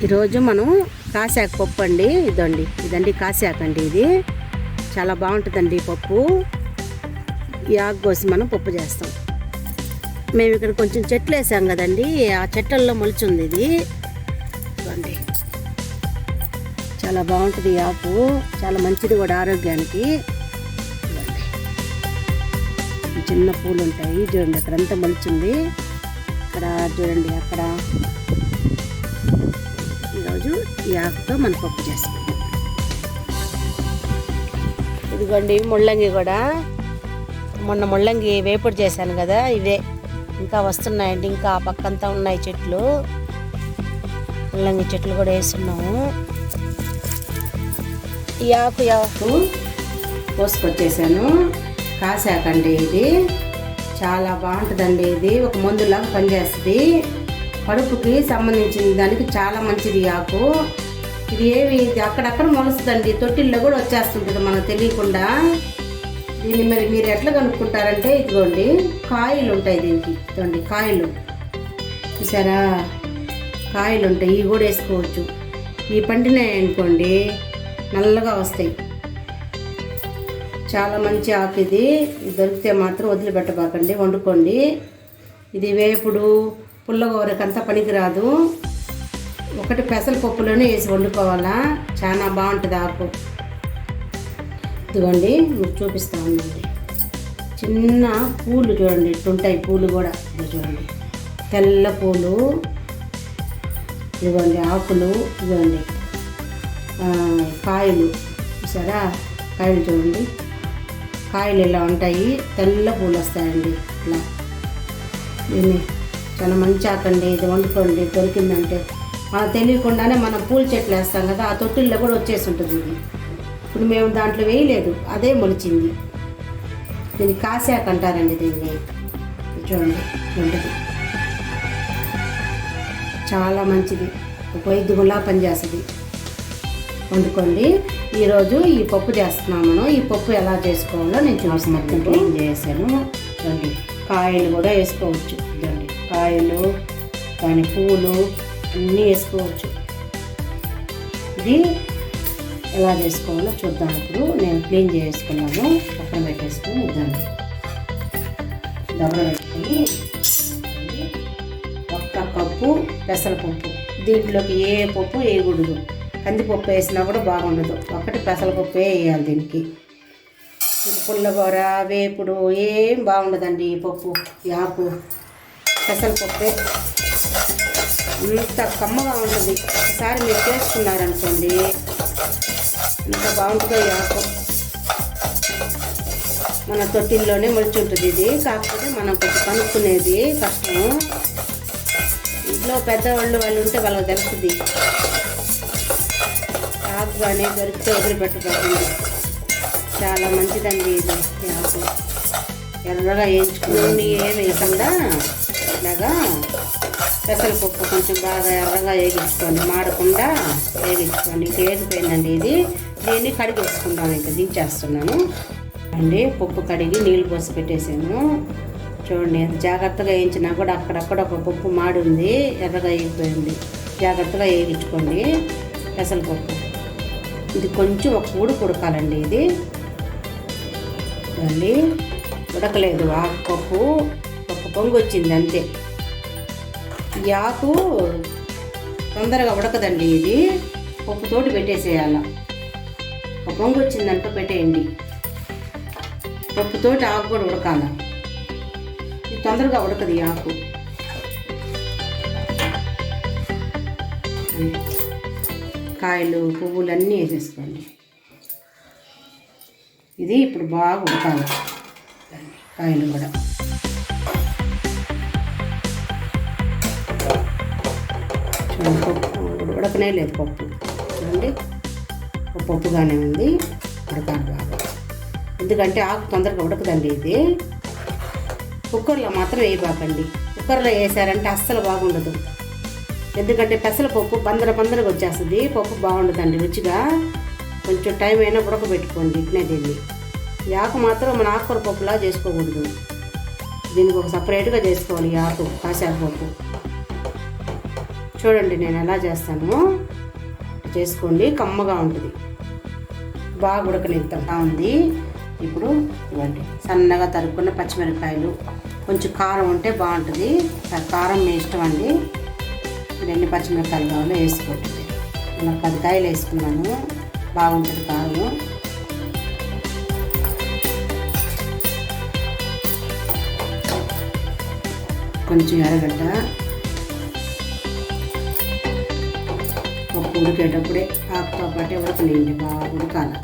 ఈరోజు మనం కాసాక పప్పు అండి. ఇదండి కాసాక అండి. ఇది చాలా బాగుంటుందండి పప్పు. ఈ ఆకు కోసి మనం పప్పు చేస్తాం. మేము ఇక్కడ కొంచెం చెట్లు వేసాం కదండి, ఆ చెట్లలో మొలిచింది ఇది. ఇదండి చాలా బాగుంటుంది ఈ ఆకు, చాలా మంచిది కూడా ఆరోగ్యానికి. ఇదండి చిన్న పూలు ఉంటాయి చూడండి, అక్కడంతా మొలిచింది. అక్కడ చూడండి, అక్కడ. ఈరోజు ఈ ఆకుతో మనం పప్పు చేసుకుంటాం. ఇదిగోండి ముల్లంగి కూడా, మొన్న ముల్లంగి వేపుడు చేశాను కదా, ఇవే ఇంకా వస్తున్నాయండి. ఇంకా ఆ పక్కంతా ఉన్నాయి చెట్లు, ముల్లంగి చెట్లు కూడా వేస్తున్నాము. ఈ ఆకు కోసుకొచ్చేసాను. కాసాకండి ఇది చాలా బాగుంటుందండి. ఇది ఒక మందులాగా పనిచేస్తుంది, కడుపుకి సంబంధించిన దానికి చాలా మంచిది ఆకు. ఇది అక్కడక్కడ మొలుస్తుందండి, తొట్టిల్లో కూడా వచ్చేస్తుంటుంది మనకు తెలియకుండా. దీన్ని మరి మీరు ఎట్లా కనుక్కుంటారంటే, ఇదిగోండి కాయలు ఉంటాయి దీనికి. ఇదిగోండి కాయలు చూసారా, కాయలు ఉంటాయి, ఇవి కూడా వేసుకోవచ్చు. ఈ పండినాయి అనుకోండి నల్లగా వస్తాయి. చాలా మంచి ఆకు ఇది. దొరికితే మాత్రం వదిలిపెట్టబాకండి, వండుకోండి. ఇది వేపుడు పుల్లగూరకంతా పనికిరాదు. ఒకటి పెసరపప్పులోనే వేసి వండుకోవాలా, చాలా బాగుంటుంది ఆకు. ఇదిగోండి మీకు చూపిస్తా ఉందండి. చిన్న పూలు చూడండి, ఇట్లుంటాయి పూలు కూడా. ఇది చూడండి తెల్ల పూలు. ఇదిగోండి ఆకులు, ఇదిగోండి కాయలు చూసారా, కాయలు చూడండి, కాయలు ఇలా ఉంటాయి, తెల్ల పూలు వస్తాయండి ఇట్లా. దీన్ని చాలా మంచి ఆకండి, ఇది వండుకోండి దొరికిందంటే. మనకు తెలియకుండానే మనం పూల చెట్లు వేస్తాం కదా, ఆ తొట్టిల్లో కూడా వచ్చేసి ఉంటుంది ఇది. ఇప్పుడు మేము దాంట్లో వేయలేదు, అదే మొలిచింది. దీన్ని కాసాక అంటారండి దీన్ని. చూడండి చాలా మంచిది, వైద్యులా పనిచేస్తుంది. వండుకోండి. ఈరోజు ఈ పప్పు చేస్తున్నాము మనం. ఈ పప్పు ఎలా చేసుకోవాలో నేను చూపిస్తాను. క్లీన్ చేసాను చూడండి. కాయలు కూడా వేసుకోవచ్చు, చూడండి కాయలు దాని పూలు అన్నీ వేసుకోవచ్చు. ఇది ఎలా చేసుకోవాలో చూద్దాం. ఇప్పుడు నేను క్లీన్ చేసుకున్నాను, పక్కన పెట్టేసుకొని ఇద్దాండి. దబ్బర పెట్టుకొని ఒక్క కప్పు పెసరపప్పు. దీంట్లోకి ఏ పప్పు వేయకూడదు, కందిపప్పు వేసినా కూడా బాగుండదు, ఒకటి పెసరపప్పే వేయాలి దీనికి. ఇది పుల్లగూర వేపుడు ఏం బాగుండదండి ఈ పప్పు. ఈ ఆకు పెసరపప్పే అంత కమ్మగా ఉంటుంది. ఒకసారి మీరు చేసుకున్నారనుకోండి ఎంత బాగుంటుందో ఈ ఆకు. మన తొట్టిల్లోనే మొలిచి ఉంటుంది ఇది, కాకపోతే మనం కొంచెం కనుక్కునేది కష్టము. ఇంట్లో పెద్దవాళ్ళు వాళ్ళు ఉంటే వాళ్ళకి తెలుస్తుంది. ఆకు కానీ దొరికితే వదిలిపెట్టుకోండి, చాలా మంచిదండి ఇది. ఆకు ఎర్రగా వేయించుకుని ఏం వేయకుండా ఇలాగా పెసరపప్పు కొంచెం బాగా ఎర్రగా వేగించుకోండి, మాడకుండా వేగించుకోండి. ఇంకా వేగిపోయిందండి ఇది. దీన్ని కడిగేసుకుంటాను, ఇంకా దించేస్తున్నాను అండి. పప్పు కడిగి నీళ్ళు పోసి పెట్టేసాను. చూడండి ఎంత జాగ్రత్తగా వేయించినా కూడా అక్కడక్కడ ఒక పప్పు మాడుంది, ఎర్రగా వేగిపోయింది. జాగ్రత్తగా వేగించుకోండి పెసరపప్పు. ఇది కొంచెం ఒక ఉడకాలండి. ఇది చూడండి ఉడకలేదు, ఆకు పప్పు ఒక పొంగు వచ్చింది అంతే. ఈ ఆకు తొందరగా ఉడకదండి, ఇది పప్పుతోటి పెట్టేసేయాల. ఒక పొంగు వచ్చిందంటూ పెట్టేయండి, పప్పుతోటి ఆకు కూడా ఉడకాల. ఇది తొందరగా ఉడకదు ఈ ఆకు. కాయలు పువ్వులు అన్నీ వేసేసుకోండి. ఇది ఇప్పుడు బాగా ఉడకాలి, కాయలు కూడా. చూడండి పప్పు ఉడకనే లేదు, పప్పు చూడండి పప్పుగానే ఉంది, ఉడకాలి బాగా. ఎందుకంటే ఆకు తొందరగా ఉడకదండి ఇది. కుక్కర్లో మాత్రం వేయబాకండి, కుక్కర్లో వేసారంటే అస్సలు బాగుండదు. ఎందుకంటే పెసరపప్పు బందరగా వచ్చేస్తుంది, పప్పు బాగుండదండి రుచిగా. కొంచెం టైం అయినా ఉడకబెట్టుకోండి ఇట్నే దీన్ని. ఈ ఆకు మాత్రం మన ఆకుకూర పప్పులా చేసుకోకూడదు, దీనికి ఒక సపరేట్గా చేసుకోవాలి ఈ ఆకు కాసాక పప్పు. చూడండి నేను ఎలా చేస్తాను, చేసుకోండి, కమ్మగా ఉంటుంది, బాగా ఉడకనిద్దాం ఉంది. ఇప్పుడు ఇవ్వండి సన్నగా తరుక్కున్న పచ్చిమిరపకాయలు, కొంచెం కారం ఉంటే బాగుంటుంది, కారం మీ ఇష్టం అండి. ఎన్ని పచ్చిమిరపకాయలు కావాలో వేసుకోండి. నేను 10 కాయలు వేసుకున్నాను, బాగుంటుంది కారం. కొంచెం ఎర్రగడ్డ, పప్పు ఉడికేటప్పుడే ఆకుతో పాటే ఉడకలేండి, బాగా ఉడకాలి.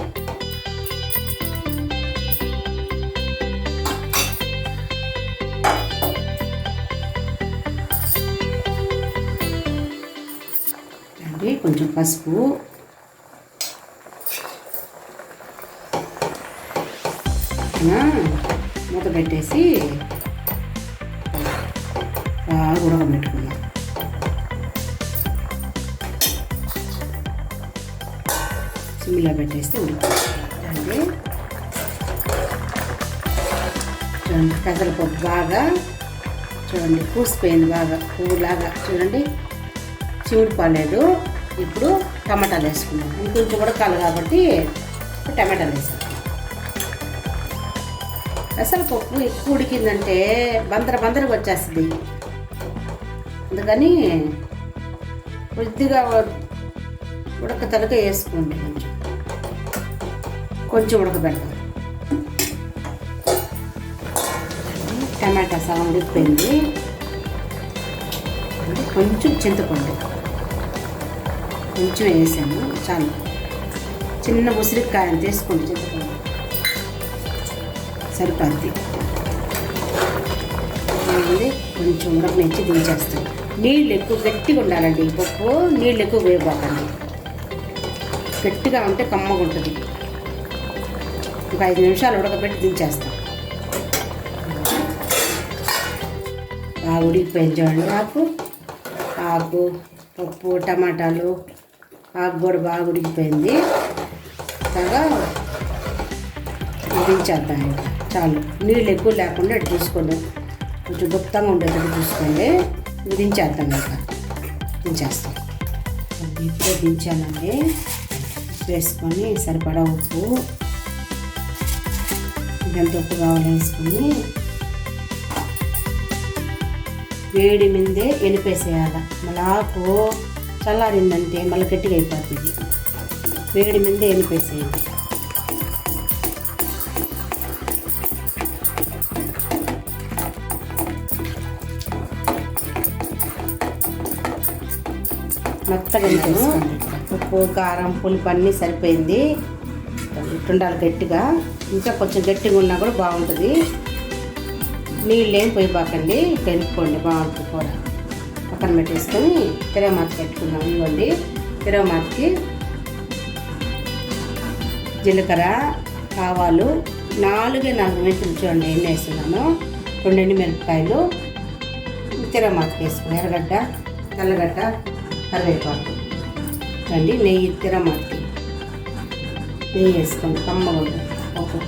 కొంచెం పసుపు, మూత పెట్టేసి బాగా ఉడకబెట్టుకున్నాం. సిమ్లో పెట్టేస్తే ఉడికిందండి. చూడండి పెసరపప్పు బాగా చూడండి పూసిపోయింది, బాగా పువ్వులాగా చూడండి, చివుడిపోలేదు. ఇప్పుడు టమాటాలు వేసుకున్నాం, ఇంకొంచెం ఉడకాలి కాబట్టి టమాటాలు వేసాం. పెసరపప్పు ఎక్కువ ఉడికిందంటే బందరగా వచ్చేస్తుంది, అందుకని కొద్దిగా ఉడకతలక వేసుకోండి, కొంచెం ఉడకబెడతాం. టమాటా సగం ఉడికిపోయింది. కొంచెం చింతపండు కొంచెం వేసాను, చాలు. చిన్న ఉసిరికాయను తీసుకోండి, చింతపండు సరిపోద్ది. కొంచెం ఉడకనిచ్చి దించేస్తాం. నీళ్ళు ఎక్కువ గట్టిగా ఉండాలండి, ఈ పప్పు నీళ్ళు ఎక్కువ వేయబోకండి, గట్టిగా ఉంటే కమ్మగా ఉంటుంది. ఒక 5 నిమిషాలు ఉడకబెట్టి దించేస్తాం. బాగా ఉడికిపోయింది చూడండి, ఆకు పప్పు టమాటాలు ఆకు కూడా బాగా ఉడికిపోయింది. బాగా దించేద్దాం, చాలు. నీళ్ళు ఎక్కువ లేకుండా చూసుకోండి, కొంచెం గుప్తంగా ఉండేటట్టు చూసుకోండి. దించేద్దాం, దించేస్తాం. ఇప్పుడే దించానండి. వేసుకొని సరిపడా ఉప్పు, ఎంత ఉప్పు కావాలి వేసుకొని వేడి మీదే ఎనిపేసేయాలి. మళ్ళీ ఆకు చల్లారిందంటే మళ్ళీ గట్టిగా అయిపోతుంది, వేడి మీదే ఎనిపేసేయండి. మెత్తగా వేసుకోండి. ఉప్పు కారం పులుపు అన్నీ సరిపోయింది. ఇట్టుండాలి గట్టిగా, ఇంకా కొంచెం గట్టిగా ఉన్నా కూడా బాగుంటుంది. నీళ్ళు ఏం పోయిపోకండి, కలుపుకోండి, బాగుంటుంది కూర. పక్కన పెట్టేసుకొని తిరగమాత పెట్టుకుందాం. ఇవ్వండి తిరగమాతకి జీలకర్ర, ఆవాలు, 4 మెంతులు చూడండి ఎన్ని వేస్తున్నాను, 2 ఎండుమిరపకాయలు, తిరగమాతకి వేసుకుని ఎర్రగడ్డ, తెల్లగడ్డ, కరివేపాకు రండి. నెయ్యి, తిరగమాతకి నెయ్యి వేసుకోండి, కమ్మగా ఉంటుంది. ఓకే,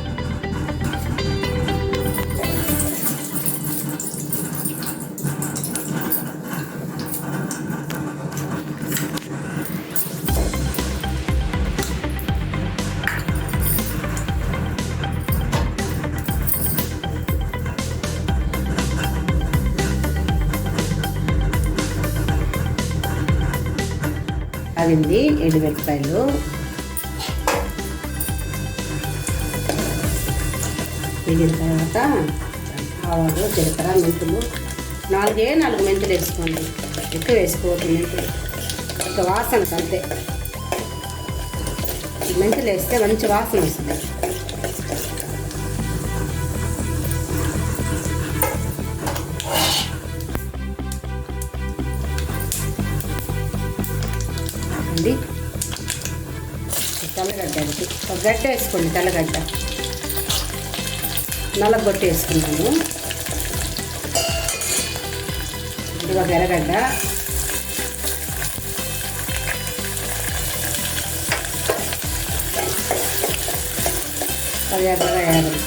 అదింది. ఎండుమిరపకాయలు, వేగిన తర్వాత ఆవాలు, జీలకర్ర, మెంతులు, 4 మెంతులు వేసుకోండి, ఎక్కువ వేసుకోవద్దు. మెంతులు ఒక వాసన అంతే, మెంతులు వేస్తే మంచి వాసన వస్తుంది. తెల్లగడ్డ, ఒక గడ్డ వేసుకోండి, తెల్లగడ్డ నల్లగొట్టి వేసుకున్నాను. ఇది ఒక ఎర్రగడ్డ, అది ఎర్రగా వేసుకోండి.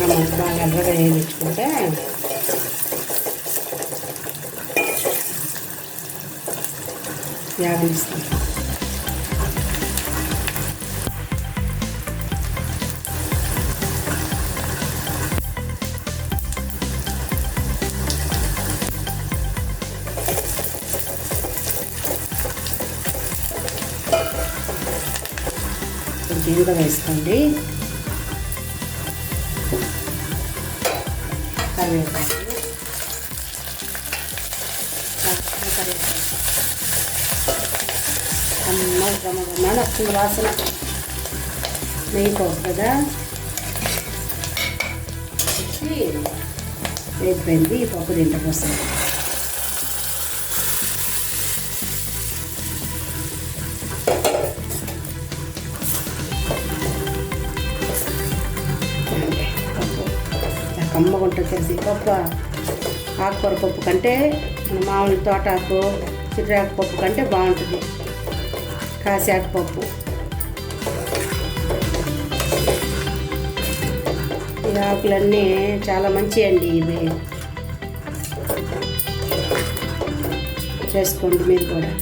మనకు బాగా ఎర్రగా వేయించుకుంటే యాగనిస్తాం. జీలకర్ర వేసుకోండి, కరివేపాకు గమగమని వస్తుంది వాసన. నెయ్యి పోపు కదా వచ్చి వేగిపోయింది. ఈ పప్పు దీంట్లో వస్తుంది. కమ్మగా ఉంటుంది తెలిసి పప్పు. ఆకుకూర పప్పు కంటే మామూలు తోటాకు చిర్రాకు పప్పు కంటే బాగుంటుంది కాసాకు పప్పు. ఈ ఆకులన్నీ చాలా మంచి అండి. ఇవి చేసుకోండి మీరు కూడా.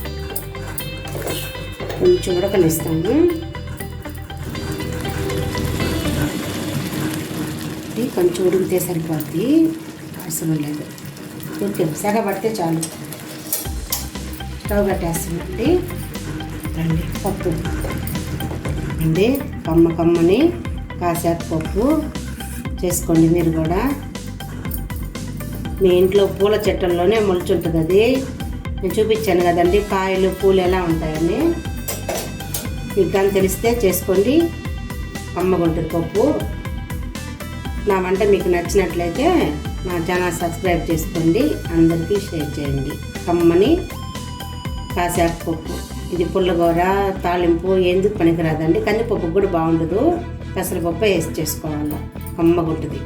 కొంచెం ఉడకనిస్తాము. కొంచెం ఉడికితే సరిపోద్ది, అవసరం లేదు. ఓకే, సగపడితే చాలు. స్టవ్ కట్టేస్తామండి. రండి పప్పు అండి, కమ్మని కాసాకు పప్పు చేసుకోండి మీరు కూడా. మీ ఇంట్లో పూల చెట్టుల్లోనే మొలుచుంటుంది అది. నేను చూపించాను కదండి కాయలు పూలు ఎలా ఉంటాయని. మీకు కానీ తెలిస్తే చేసుకోండి. కమ్మగుంటుంది పప్పు. నా వంట మీకు నచ్చినట్లయితే నా ఛానల్ సబ్స్క్రైబ్ చేసుకోండి, అందరికీ షేర్ చేయండి. కమ్మని కాసాకు పప్పు. ఇది పుల్లగూర తాలింపు ఎందుకు పనికిరాదండి. కందిపప్పు కూడా బాగుండదు, పెసరపప్పు వేసి చేసుకోవాలి. కమ్మగుంటుంది.